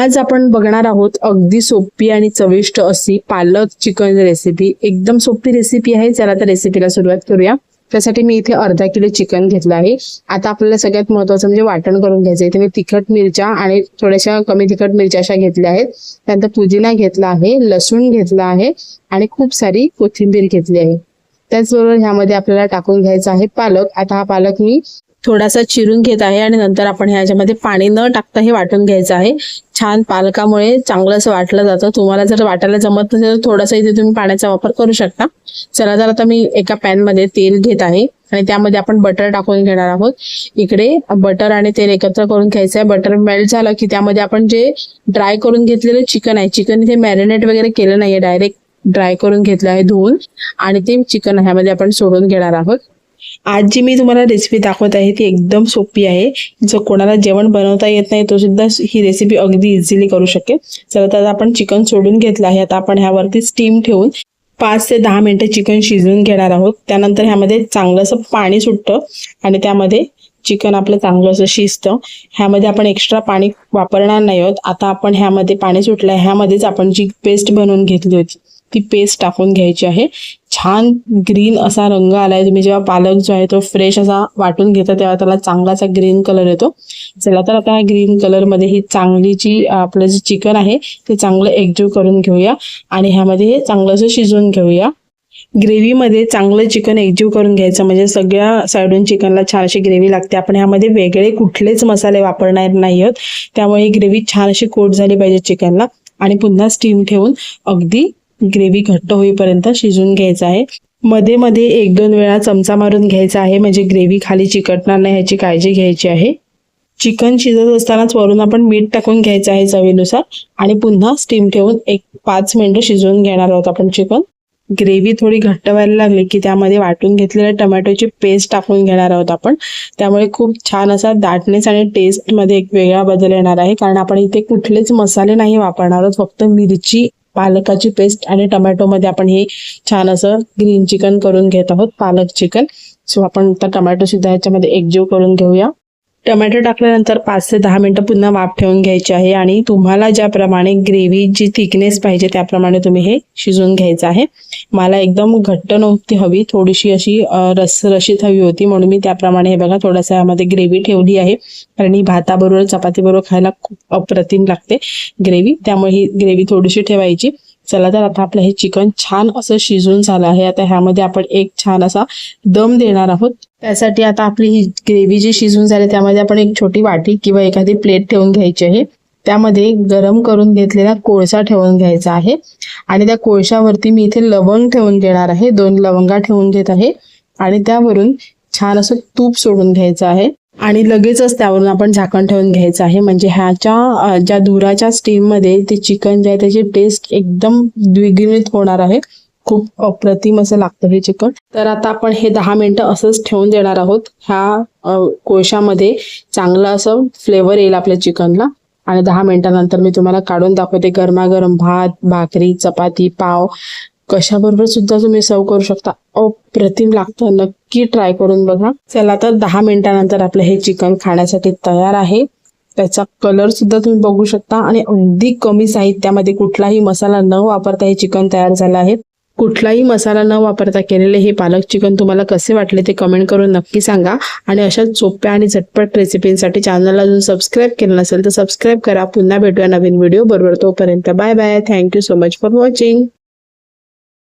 आज आपण बघणार आहोत अगदी सोपी आणि चविष्ट अशी पालक चिकन रेसिपी। एकदम सोपी रेसिपी आहे। चला तर रेसिपीला सुरुवात करूया। त्यासाठी मी इथे अर्धा किलो चिकन घेतलं आहे। आता आपल्याला सगळ्यात महत्त्वाचं म्हणजे वाटण करून घ्यायचं आहे। इथे मी तिखट मिरच्या आणि थोड्याशा कमी तिखट मिरच्या अशा घेतल्या आहेत। त्यानंतर पुदिना घेतला आहे, लसूण घेतला आहे आणि खूप सारी कोथिंबीर घेतली आहे। त्याचबरोबर ह्यामध्ये आपल्याला टाकून घ्यायचा आहे पालक। आता हा पालक मी थोडासा चिरून घेत आहे आणि नंतर आपण ह्याच्यामध्ये पाणी न टाकता हे वाटून घ्यायचं आहे। छान पालकामुळे चांगलं असं वाटलं जातं। तुम्हाला जर वाटायला जमत नसेल तर थोडासा इथे तुम्ही पाण्याचा वापर करू शकता। चला तर आता मी एका पॅन मध्ये तेल घेत आहे आणि त्यामध्ये आपण बटर टाकून घेणार आहोत। इकडे बटर आणि तेल एकत्र करून घ्यायचं आहे। बटर मेल्ट झालं की त्यामध्ये आपण जे ड्राय करून घेतलेलं चिकन आहे, चिकन इथे मॅरिनेट वगैरे केलं नाहीये, डायरेक्ट ड्राय करून घेतलं आहे धुवून, आणि ते चिकन ह्यामध्ये आपण सोडून घेणार आहोत। आज जी मी तुम्हाला रेसिपी दाखवत आहे ती एकदम सोपी आहे। जो कोणाला जेवण बनवता येत नाही तो सुद्धा ही रेसिपी अगदी इझिली करू शकेल। चला तर आपण चिकन सोडून घेतलं आहे। आता आपण ह्यावरती स्टीम ठेवून 5 ते 10 मिनिटं चिकन शिजवून घेणार आहोत। त्यानंतर ह्यामध्ये चांगलंसं पाणी सुटतं आणि त्यामध्ये चिकन आपलं चांगलं असं शिजतं। ह्यामध्ये आपण एक्स्ट्रा पाणी वापरणार नाही आहोत। आता आपण ह्यामध्ये पाणी सुटलं आहे, ह्यामध्येच आपण जी पेस्ट बनवून घेतली होती ती पेस्ट टाकून घ्यायची आहे। छान ग्रीन असा रंग आलाय। तुम्ही जेव्हा पालक जो आहे तो फ्रेश असा वाटून घेता तेव्हा त्याला चांगलासा ग्रीन कलर येतो। चला तर आता ग्रीन कलर मध्ये ही चांगली जी आपलं जे चिकन आहे ते चांगलं एकजीव करून घेऊया आणि ह्यामध्ये हे चांगलं असं शिजवून घेऊया। ग्रेव्ही मध्ये चांगलं चिकन एकजीव करून घ्यायचं, म्हणजे सगळ्या साइडून चिकनला छान अशी ग्रेव्ही लागते। आपण ह्यामध्ये वेगळे कुठलेच मसाले वापरणार नाही आहोत, त्यामुळे ही ग्रेव्ही छान अशी कोट झाली पाहिजे चिकनला। आणि पुन्हा स्टीम ठेवून अगदी ग्रेव्ही घट्ट होईपर्यंत शिजवून घ्यायचं आहे। मध्ये मध्ये 1-2 वेळा चमचा मारून घ्यायचा आहे, म्हणजे ग्रेव्ही खाली चिकटणार नाही ह्याची काळजी घ्यायची आहे। चिकन शिजत असतानाच वरून आपण मीठ टाकून घ्यायचं आहे चवीनुसार आणि पुन्हा स्टीम ठेवून 5 मिनिटं शिजवून घेणार आहोत आपण चिकन। ग्रेव्ही थोडी घट्ट व्हायला लागली की त्यामध्ये वाटून घेतलेल्या टोमॅटोची पेस्ट टाकून घेणार आहोत आपण। त्यामुळे खूप छान असा दाटनेस आणि टेस्ट मध्ये एक वेगळा बदल येणार आहे, कारण आपण इथे कुठलेच मसाले नाही वापरणार आहोत, फक्त मिरची, पालकाची पेस्ट आणि टोमॅटो मध्ये आपण हे छान असं ग्रीन चिकन करून घेत आहोत, पालक चिकन। सो आपण आता टोमॅटो सुद्धा ह्याच्यामध्ये एकजीव करून घेऊया। टोमॅटो टाकल्यानंतर 5 ते 10 मिनिटं पुन्हा वाफ ठेवून घ्यायची आहे आणि तुम्हाला ज्याप्रमाणे ग्रेव्ही जी थिकनेस पाहिजे त्याप्रमाणे तुम्ही हे शिजवून घ्यायचं आहे। मला एकदम घट्ट नव्हती हवी, थोडीशी अशी रसरशीत हवी होती, म्हणून मी त्याप्रमाणे हे बघा थोडासा यामध्ये ग्रेव्ही ठेवली आहे, कारण ही भाताबरोबर चपातीबरोबर खायला खूप अप्रतिम लागते ग्रेव्ही, त्यामुळे ही ग्रेव्ही थोडीशी ठेवायची। चला तर आता आपलं हे चिकन छान असं शिजून झालं आहे। आता ह्यामध्ये आपण एक छान असा दम देणार आहोत। त्यासाठी आता आपली ही ग्रेव्ही जी शिजून झाली त्यामध्ये आपण एक छोटी वाटी किंवा एखादी प्लेट ठेवून घ्यायची आहे। त्यामध्ये गरम करून घेतलेला कोळसा ठेवून घ्यायचा आहे आणि त्या कोळशावरती मी इथे लवंग ठेवून घेणार आहे। 2 लवंगा ठेवून घेत आहे आणि त्यावरून छान असं तूप सोडून घ्यायचं आहे आणि लगेचच त्यावरून आपण झाकण ठेवून घ्यायचं आहे, म्हणजे ह्याच्या ज्या धुराच्या स्टीम मध्ये ते चिकन जे आहे त्याची टेस्ट एकदम द्विगुणित होणार आहे। खूप अप्रतिम असं लागतं हे चिकन। तर आता आपण हे 10 मिनिटं असंच ठेवून देणार आहोत। ह्या कोळशामध्ये चांगलं असं फ्लेवर येईल आपल्या चिकनला आणि 10 मिनिटांनंतर मी तुम्हाला काढून दाखवते। गरमागरम भात, भाकरी, चपाती, पाव कशाबरोबर सुद्धा तुम्ही सर्व करू शकता, अप्रतिम लागतं। नक्की ट्राय करून बघा। चला तर 10 मिनिटांनंतर आपलं हे चिकन खाण्यासाठी तयार आहे। त्याचा कलर सुद्धा तुम्ही बघू शकता आणि अगदी कमी साहित्यामध्ये कुठलाही मसाला न वापरता हे चिकन तयार झालं आहे। कुठलाही मसाला न वापरता केलेले हे पालक चिकन तुम्हाला कसे वाटले ते कमेंट करून नक्की सांगा आणि अशा सोप्या आणि झटपट रेसिपींसाठी चॅनलला अजून सबस्क्राईब केलं नसेल तर सबस्क्राईब करा। पुन्हा भेटूया नवीन व्हिडिओ बरोबर, तोपर्यंत bye bye. Thank you so much for watching.